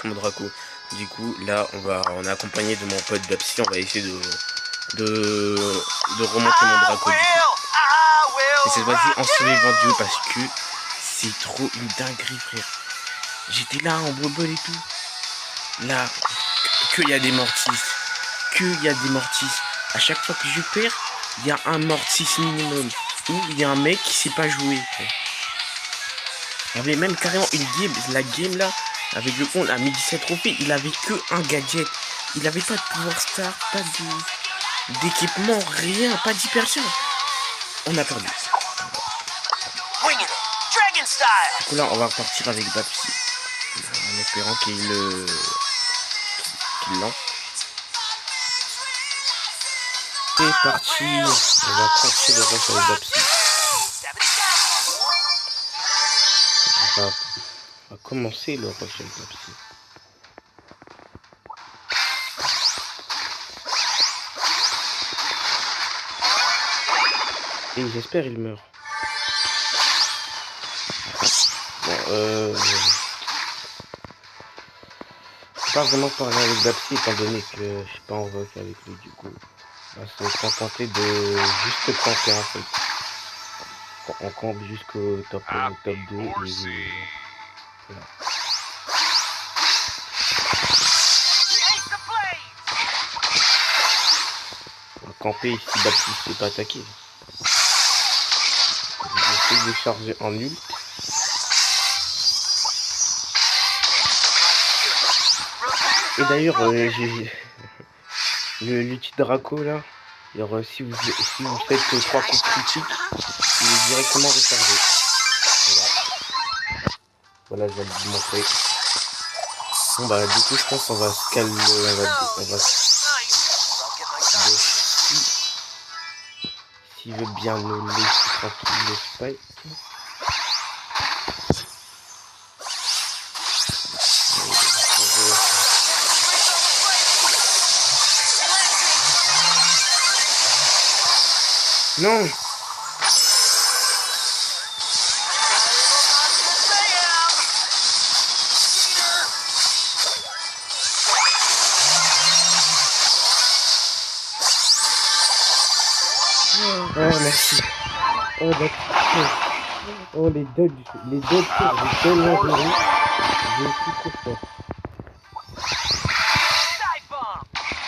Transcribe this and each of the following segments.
sur mon Draco. Du coup, là, on est accompagné de mon pote Dapsy. On va essayer de remonter mon Draco. Et cette fois-ci en survivant duo parce que c'est trop une dinguerie, frère. J'étais là en bubble et tout. Là, qu'il y a des mortis. Qu'il y a des mortis. À chaque fois que je perds, il y a un mortis minimum. Ou il y a un mec qui sait pas jouer. Il y avait même carrément une game. La game là, avec le compte à 1017 trophées, il avait que un gadget. Il avait pas de pouvoir star, pas d'équipement, rien, pas d'hypersion. On a perdu. Du coup là, on va repartir avec Dapsy. En espérant qu'il lance. C'est parti. On va partir le reste avec Dapsy. On va commencer le rush avec Dapsy. Et j'espère il meurt. Bon, pas vraiment parler avec Dapsy étant donné que je suis pas en vote avec lui du coup. On va se contenter de juste camper en fait. On campe jusqu'au top 2 et voilà. On va camper ici, Dapsy ne s'est pas attaqué. J'essaie de charger en ult. Et d'ailleurs, j'ai l'ulti Draco là. Alors, si vous faites 3 coups critiques, il est directement rechargé. Voilà, je vais vous montrer. Bon bah du coup je pense qu'on va se calmer. On va s'il veut bien nous laisser tranquille le spike. Non. Oh merci. Oh d'accord. Oh les dodges, j'ai tellement géré. Je suis trop fort.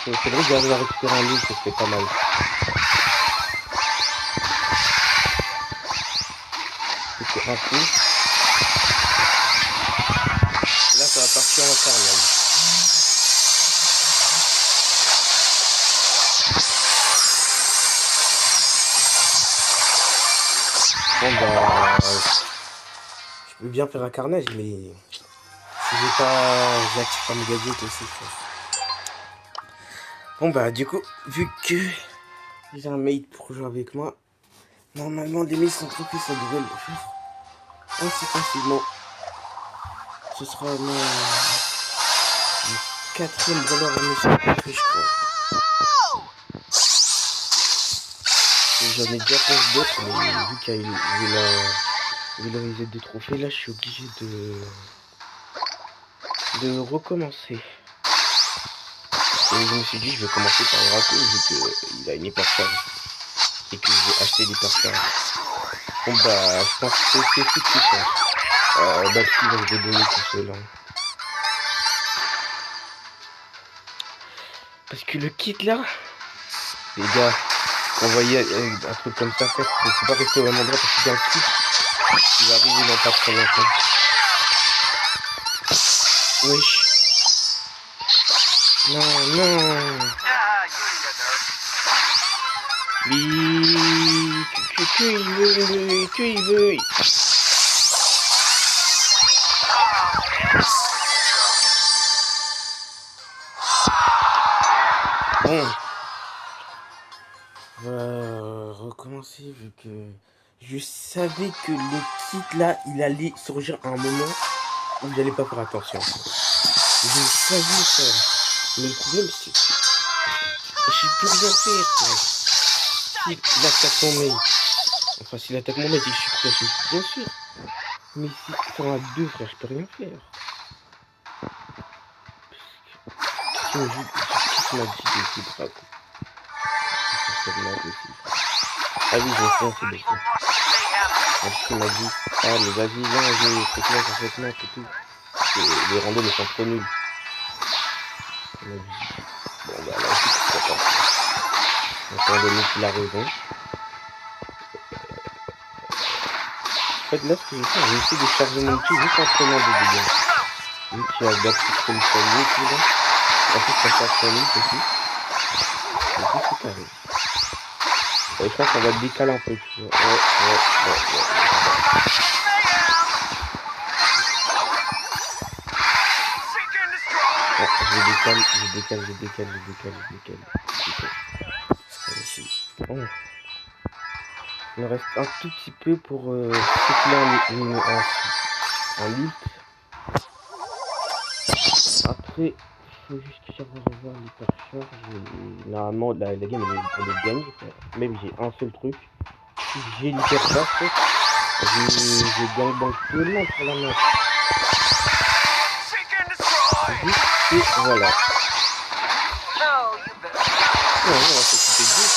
C'est vrai que j'arrive à récupérer un lit, c'est pas mal. C'était un coup. Là ça va partir en carnage. Bon bah je peux bien faire un carnage mais si j'active pas mes gadgets aussi. Bon bah du coup vu que j'ai un mate pour jouer avec moi, normalement des mates sont trouvés, ça devrait le faire assez facilement. Ce sera mon 4e brawler à mission compris, je crois. J'en ai déjà posé d'autres, mais vu qu'il y a la reset des trophées, là je suis obligé de recommencer. Et je me suis dit je vais commencer par Draco vu qu'il a une hypercharge et que je vais acheter l'hypercharge. Bon bah je pense que c'est tout de suite. Dapsy va se donner tout seul. Hein. Parce que le kit là, les gars, quand vous voyez un truc comme ça, faut pas rester au même endroit parce que dans le kit, il va arriver dans pas très longtemps. Wesh. Non. Mais que il veut. Bon. On va recommencer vu que je savais que le kit là, il allait surgir à un moment où j'allais pas faire attention. Je savais ça. Mais le problème c'est que je peux rien faire. S'il attaque mon mate, enfin s'il attaque mon mate et je suis proche, bien sûr. Mais si ils sont à 2 frère, je peux rien faire. ma vie dessus, bravo. Sur cette map aussi. Ah oui, je me souviens, c'est dessus. En plus, il m'a dit, ah mais vas-y, viens, je fais là sur cette map et tout. Et les randos ne sont trop nuls. Il m'a dit, bon bah là, c'est pas grave. Étant donné qu'il a raison. En fait, là, ce que je fais, j'ai essayé de charger mon outil juste en prenant des dégâts. Vu qu'il y a d'habitude comme ça, et tout là. En plus, ça passe très vite aussi. Et puis, c'est carré. Et je pense qu'on va décaler un peu, tu vois. Ouais. Je décale. Ici. Oh. Il me reste un tout petit peu pour cycler en lutte. Après, il faut juste que j'arrive à revoir l'hypercharge. Normalement, la game elle est gagnée. Même j'ai un seul truc. Si j'ai l'hypercharge, je gangbang tout le monde sur la map. Juste et voilà. Non, on va s'occuper de deux,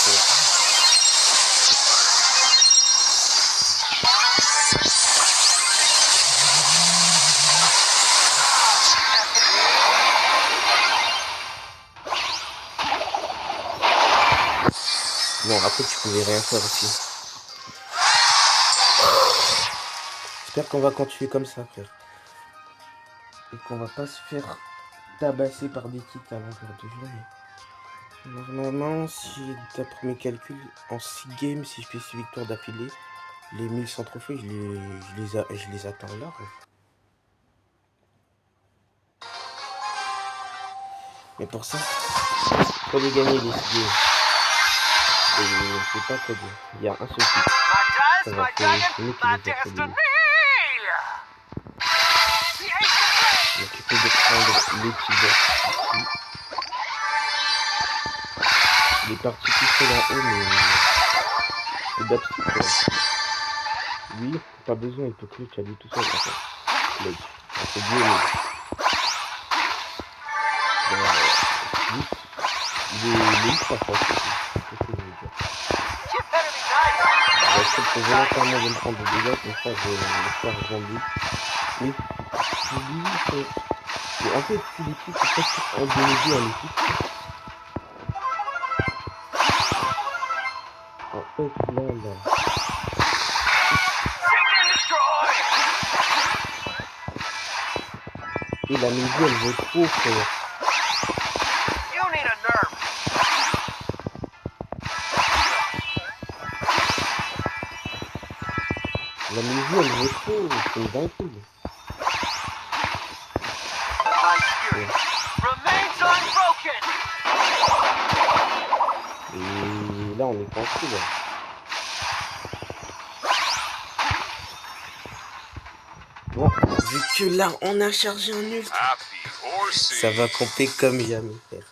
non, après tu pouvais rien faire aussi. J'espère qu'on va continuer comme ça, frère. Et qu'on va pas se faire tabasser par des kits à longueur de journée. Normalement, si d'après mes calculs, en 6 games, si je fais 6 victoires d'affilée, les 1100 trophées, je les atteins là. Mais pour ça, faut les gagner les 6 games. Et c'est pas quoi dire. Il y a un seul kit. Ça va faire c'est nous qui les attribuons. M'occuper de prendre les petits boss ici. Les parties qui sont en haut, mais c'est d'absurde. Lui, pas besoin, il peut clutch à lui tout seul. Clutch. C'est bien, il est ultra fort. C'est ce que je veux dire. J'accepte volontairement de me prendre des dégâts, comme ça je vais faire zombie. Mais j'oublie que en fait, si l'équipe est pas en 2 en équipe, en fait, là. Et la maison, elle vaut trop, frère. La maison, elle vaut trop, c'est une dinguerie. Et là, on est tranquille. Bon, vu que là, on a chargé un ultra, ça va compter comme jamais, frère.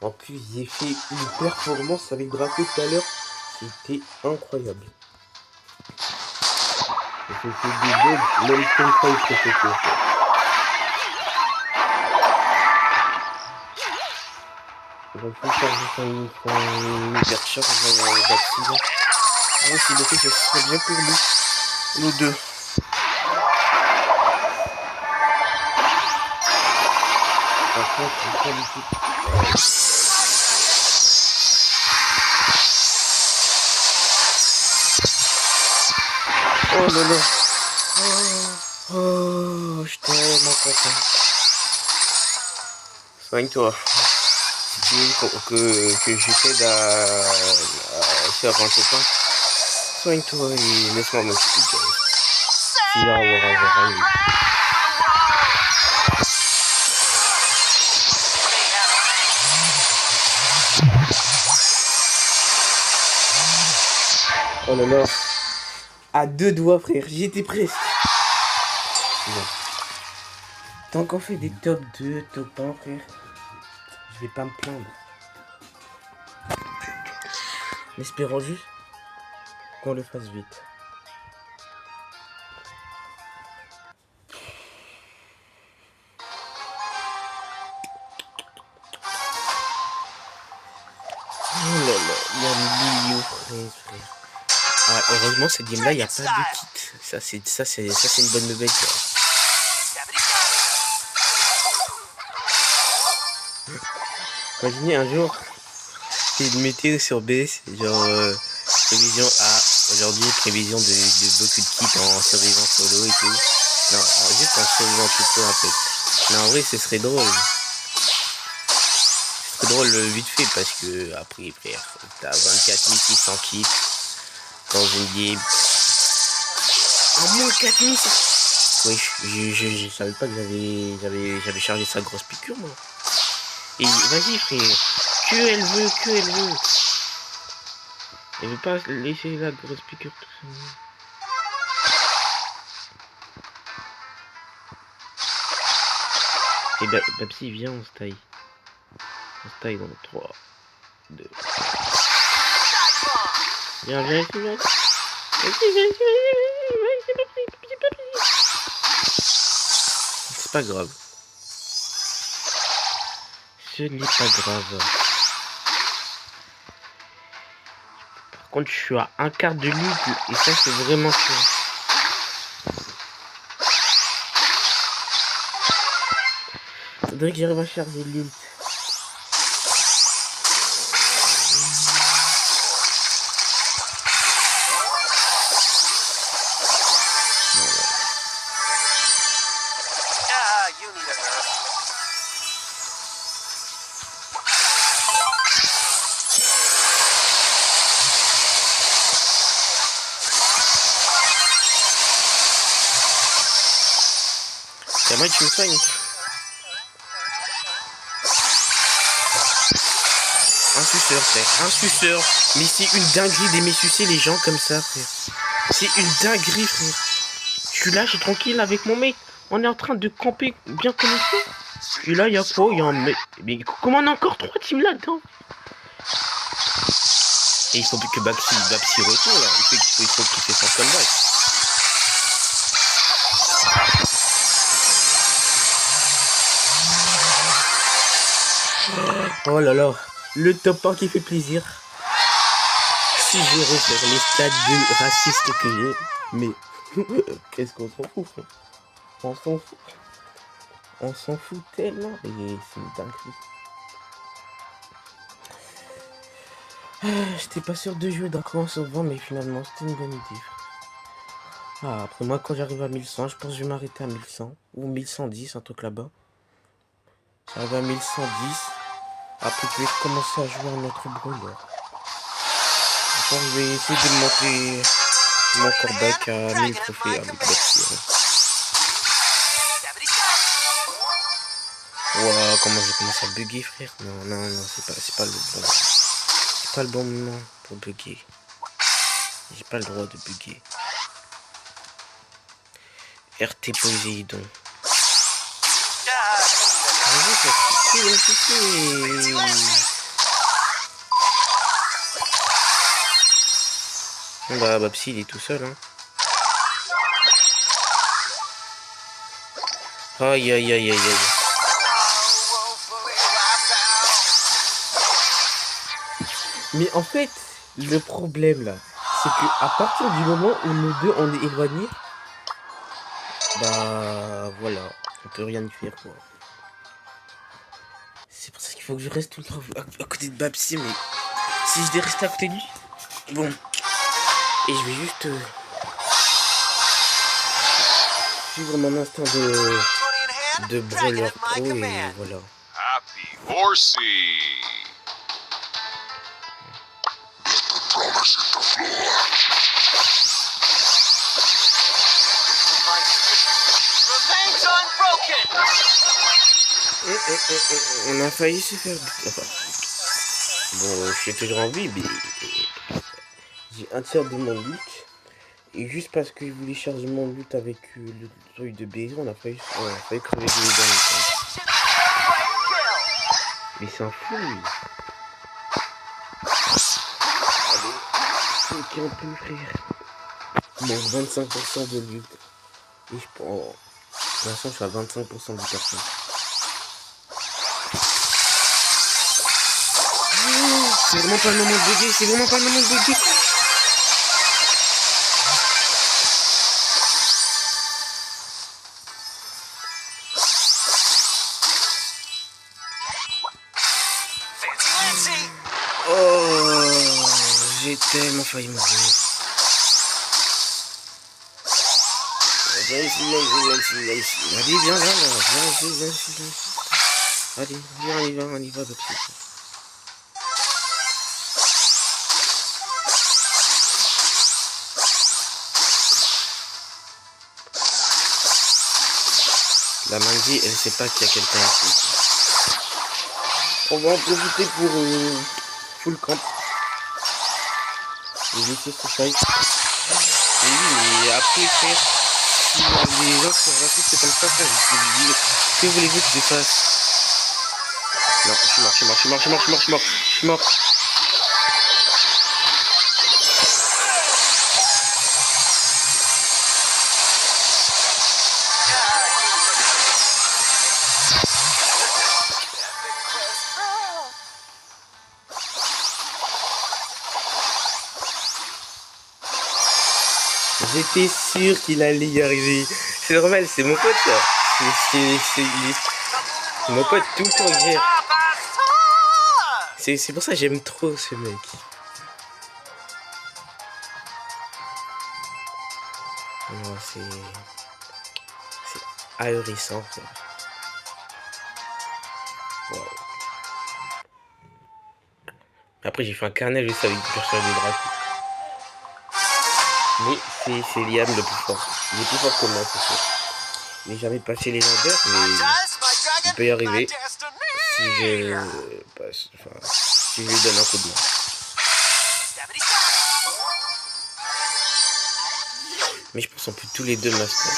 En plus, j'ai fait une performance avec Draco tout à l'heure. C'était incroyable. J'ai fait des bugs, même comme ça, il s'est fait. On va essayer de charger son hypercharge d'accident. Ah, s'il le fait, ce serait bien pour nous. Nous deux. Par contre, il faut l'équipe. Oh là là. Oh, je suis tellement content. Soigne-toi. Si tu veux que je t'aide à faire un copain, soigne-toi et laisse-moi m'occuper de toi. Si là, on va avoir un. Oh là là. À 2 doigts, frère. J'y étais presque. Bon. Tant qu'on fait des top 2, top 1, frère, je vais pas me plaindre. Espérons juste qu'on le fasse vite. Il y a Liliou, frère. Ah, heureusement, cette game-là, il n'y a pas de kit. Ça, c'est une bonne nouvelle. Imaginez un jour, il mettait sur BS, genre, prévision à aujourd'hui, prévision de beaucoup de kits en survivant solo et tout. Non, juste en survivant tout le temps, en fait. Mais en vrai, ce serait drôle. Ce serait drôle vite fait, parce que, après, frère, t'as 24 600 kits dans une game. En moins 4600. Oui, je savais pas que j'avais chargé sa grosse piqûre, moi. Et vas-y, frère. Que elle veut. Elle veut pas laisser la grosse piqûre tout seul. Et Babsi, viens, on se taille. On se taille dans 3, 2. Viens ici, viens. C'est pas grave. Ce n'est pas grave. Par contre, je suis à un quart de litre et ça, c'est vraiment chiant. Faudrait que j'arrive à charger l'ult. C'est moi qui me soigne. Un suceur, frère. Un suceur. Mais c'est une dinguerie d'aimer sucer les gens comme ça, frère. C'est une dinguerie, frère. Je suis là, je suis tranquille avec mon mec. On est en train de camper bien comme il faut. Et là, il y a quoi? Il y a un mec. Mais comment on a encore 3 teams là-dedans? Et il faut que Babsi retourne, là. Il faut qu'il fasse son comeback. Oh là là, le top 1 qui fait plaisir. Si je refaire les stades de racistes que j'ai, mais qu'est-ce qu'on s'en fout, frère? On s'en fout. On s'en fout tellement, et c'est une dinguerie. J'étais pas sûr de jouer d'un en sauvant, mais finalement c'était une bonne idée. Ah, après moi, quand j'arrive à 1100, je pense que je vais m'arrêter à 1100 ou 1110, un truc là-bas. J'arrive à 1110. Après, je vais commencer à jouer un autre brawler. Je vais essayer de monter mon comeback à 1000 trophées avec Babsi. Wow, comment j'ai commencé à bugger, frère. Non, c'est pas le bon. C'est pas le bon moment pour bugger. J'ai pas le droit de bugger. RT Poséidon. Bah, Babsi, il est tout seul, hein. Aïe, aïe, aïe, aïe, aïe. Mais en fait, le problème, là, c'est que à partir du moment où nous deux, on est éloignés, bah, voilà, on peut rien y faire, quoi. C'est pour ça qu'il faut que je reste tout le temps à côté de Babsi, mais si je devais rester à côté de lui, bon. Et je vais juste suivre mon instinct de brawler pro et voilà. Happy Horsey. On a failli se faire... Enfin, bon, je suis toujours en vie, mais j'ai un tiers de mon loot. Et juste parce que je voulais charger mon loot avec le truc de baiser, on a failli crever des dents. Mais c'est un fou, lui. Allez, ok, un peu, frère. Il manque 25% de loot. Et je prends... Pour l'instant, je suis à 25% du personne. C'est vraiment pas le moment de bugger, c'est vraiment pas le moment de bugger. Oh, j'ai tellement failli mourir. Allez, viens là, viens. Allez, viens, on y va, petit. La Mandy, elle sait pas qu'il y a quelqu'un ici. On va en profiter pour full camp. Et laisser ce fight. Oui, mais après, frère, si les gens sont racistes, c'est comme ça, frère. Que voulez-vous que je fasse? Non, je suis mort. J'étais sûr qu'il allait y arriver. C'est normal, c'est mon pote, ça. C'est mon pote tout le temps hier. C'est pour ça que j'aime trop ce mec. Non, c'est ahurissant, frère. Wow. Après, j'ai fait un carnet juste avec le personnage de Draco. Mais c'est Liam le plus fort. Il est plus fort que moi, c'est sûr. Il n'est jamais passé légendaire, mais il peut y arriver si je passe, enfin, si je lui donne un coup de main. Mais je pense qu'on peut tous les deux master.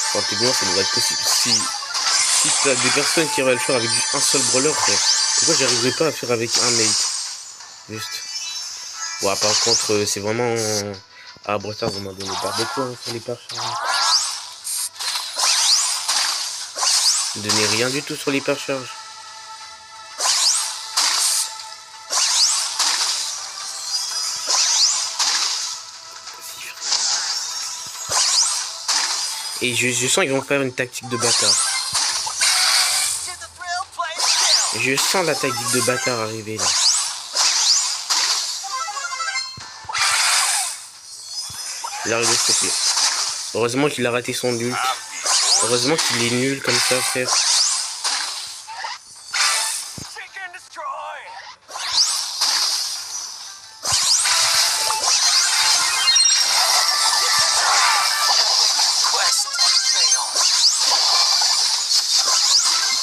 Enfin, techniquement, ça devrait être possible. Si t'as des personnes qui arrivent à le faire avec un seul brawler, pourquoi j'arriverais pas à faire avec un mate? Juste. Ouais, par contre, c'est vraiment... Ah, Bretagne, on m'a donné pas beaucoup hein, sur les perches. Ne donnez rien du tout sur les percharges. Et je sens qu'ils vont faire une tactique de bâtard. Je sens la tactique de bâtard arriver là. Il arrive de stopper. Heureusement qu'il a raté son ult. Heureusement qu'il est nul comme ça, frère.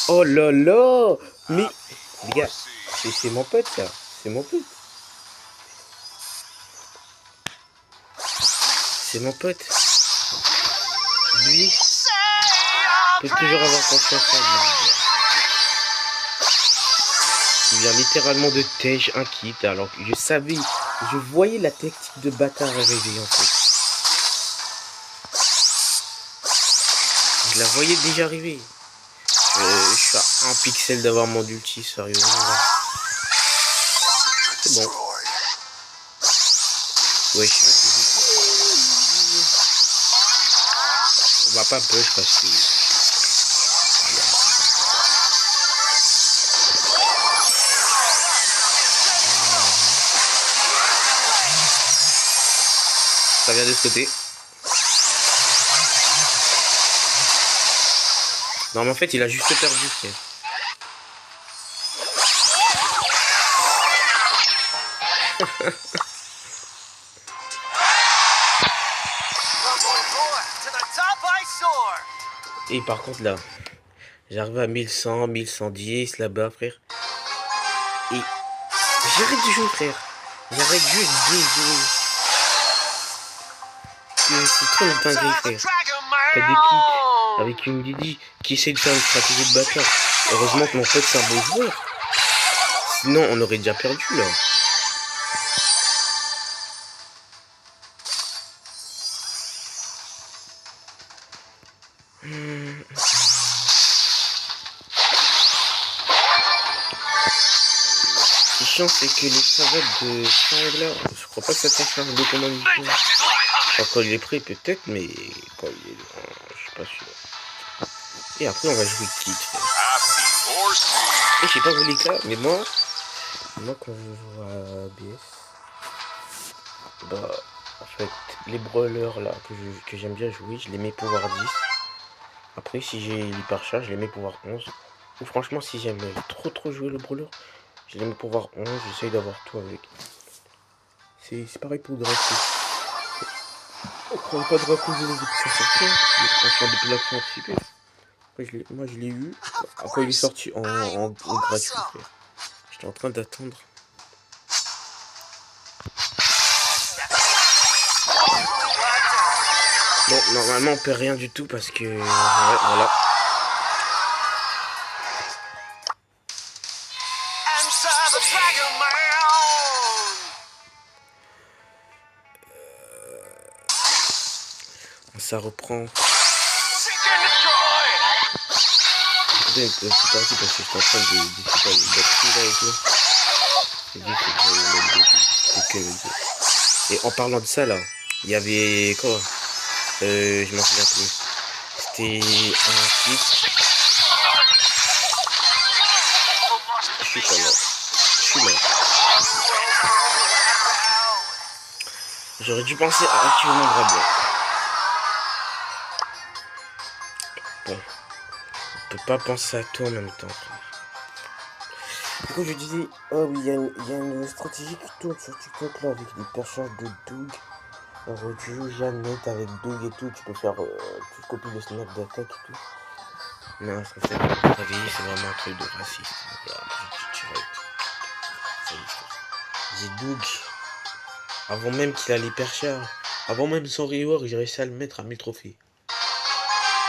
Oh là là. Mais, les gars, c'est mon pote, ça. C'est mon pote. C'est mon pote. Lui peut toujours avoir confiance en lui. Il vient littéralement de tège un kit alors que je savais, je voyais la tactique de bâtard arriver en fait. Je la voyais déjà arriver. Je suis à un pixel d'avoir mon ulti, sérieusement. C'est bon. Ouais. On va pas push parce que... Ça vient de ce côté. Non mais en fait il a juste perdu, frère. Et par contre là, j'arrive à 1100, 1110 là-bas, frère. Et j'arrête de jouer, frère. J'arrête juste de jouer. C'est trop une dinguerie, frère. T'as des kicks avec une Didi qui essaie de faire une stratégie de bâtard. Heureusement que mon pote c'est un bon joueur. Sinon on aurait déjà perdu là. chiant, c'est que les savates de Shangla, je crois pas que ça t'en de commande du tout. Enfin, quand il est prêt, peut-être, mais quand il est. Je suis pas sûr. Et après, on va jouer Kit. Et je sais pas vous les cas, mais moi quand je joue à BS, bah, en fait, les brawlers là que j'aime bien jouer, je les mets pouvoir 10. Après, si j'ai l'hypercharge, je les mets pouvoir 11. Ou franchement, si j'aime trop jouer le brawler, je les mets pouvoir 11. J'essaye d'avoir tout avec. C'est pareil pour Draco. On prend pas Draco de depuis sa sortie. On sort depuis l'action anticipée. Moi, je l'ai eu quand il est sorti en gratuit, frère. J'étais en train d'attendre. Bon, normalement, on perd rien du tout parce que... Ouais, voilà. Ça reprend. C'est parti parce que je suis en train de discuter les batteries là et tout. Et en parlant de ça là, il y avait quoi? Je m'en souviens plus. C'était un clip. Je suis pas là. Je suis là. J'aurais dû penser à activer mon bras blanc. Bon. On peut pas penser à tout en même temps, frère. Du coup, je disais, oh oui, il y a une stratégie qui tourne sur TikTok là avec des perchages de Doug. Alors, tu joues jamais avec Doug et tout, tu peux faire, tu copies le snap d'attaque et tout. Non, c'est ça, la stratégie, c'est vraiment un truc de raciste. J'ai Doug, avant même qu'il a les percharges, avant même son reward, j'ai réussi à le mettre à 1000 trophées.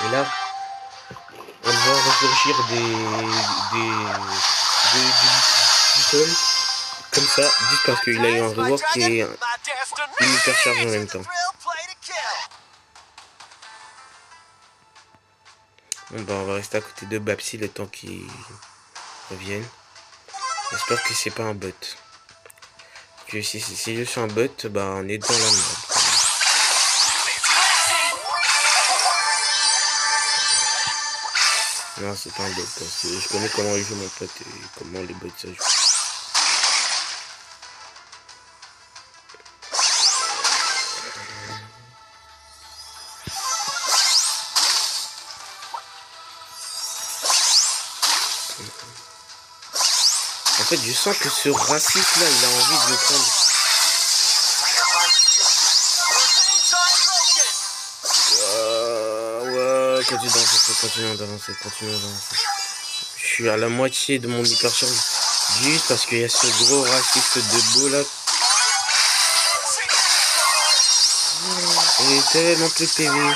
Et là, on va ressurgir du sol, comme ça, juste parce qu'il a eu un reward qui est une hypercharge en même temps. Bon bah on va rester à côté de Babsy le temps qu'il revienne. J'espère que c'est pas un bot. Que si je suis un bot, bah on est dans la merde. Non, c'est pas un bot parce que je connais comment il joue mon pote et comment les bots ça joue. En fait, je sens que ce raciste là, il a envie de me prendre. Ouais, continue d'avancer. Je suis à la moitié de mon hypercharge. Juste parce qu'il y a ce gros raciste de beau là. Il est tellement peu de PV.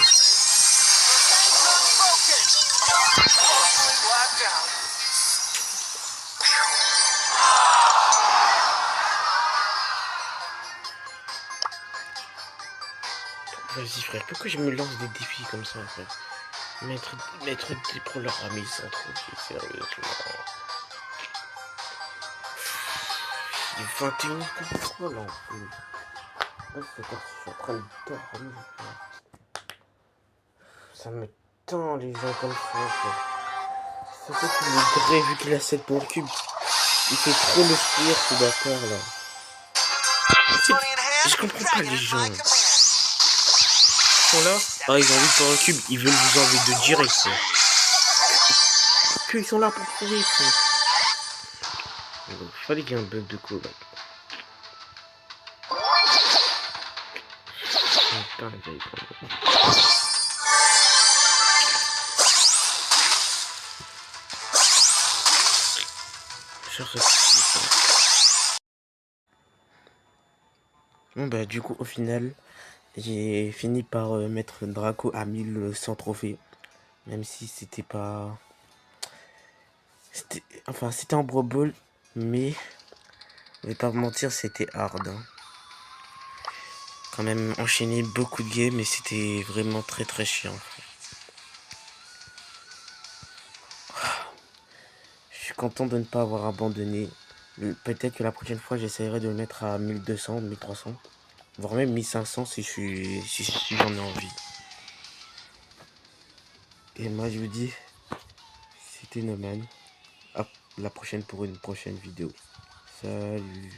Vas-y frère, pourquoi je me lance des défis comme ça frère? Mettre des pro leur amis sans trop, sérieusement. Il est 21h43 là en plus. Là c'est quand je suis en train de dormir. Ça me tend les gens comme ça frère. Ça fait qu'il est gré vu qu'il a 7 pour le cube. Il fait trop le sourire ce bâtard là. Je comprends pas les gens. Ils sont là, ah ils ont envie de faire un cube, ils veulent vous enlever de direct. Qu'ils sont là pour trouver. Il fallait qu'il y ait un bug de code. Bon bah du coup au final j'ai fini par mettre Draco à 1100 trophées. Même si c'était pas... C'était en Brawl Ball, mais je vais pas vous mentir, c'était hard. Hein. Quand même enchaîné beaucoup de games, mais c'était vraiment très chiant. Je suis content de ne pas avoir abandonné. Peut-être que la prochaine fois, j'essaierai de le mettre à 1200, 1300, voire même 1500 si j'en ai envie. Et moi, je vous dis, c'était Noman. À la prochaine pour une prochaine vidéo. Salut.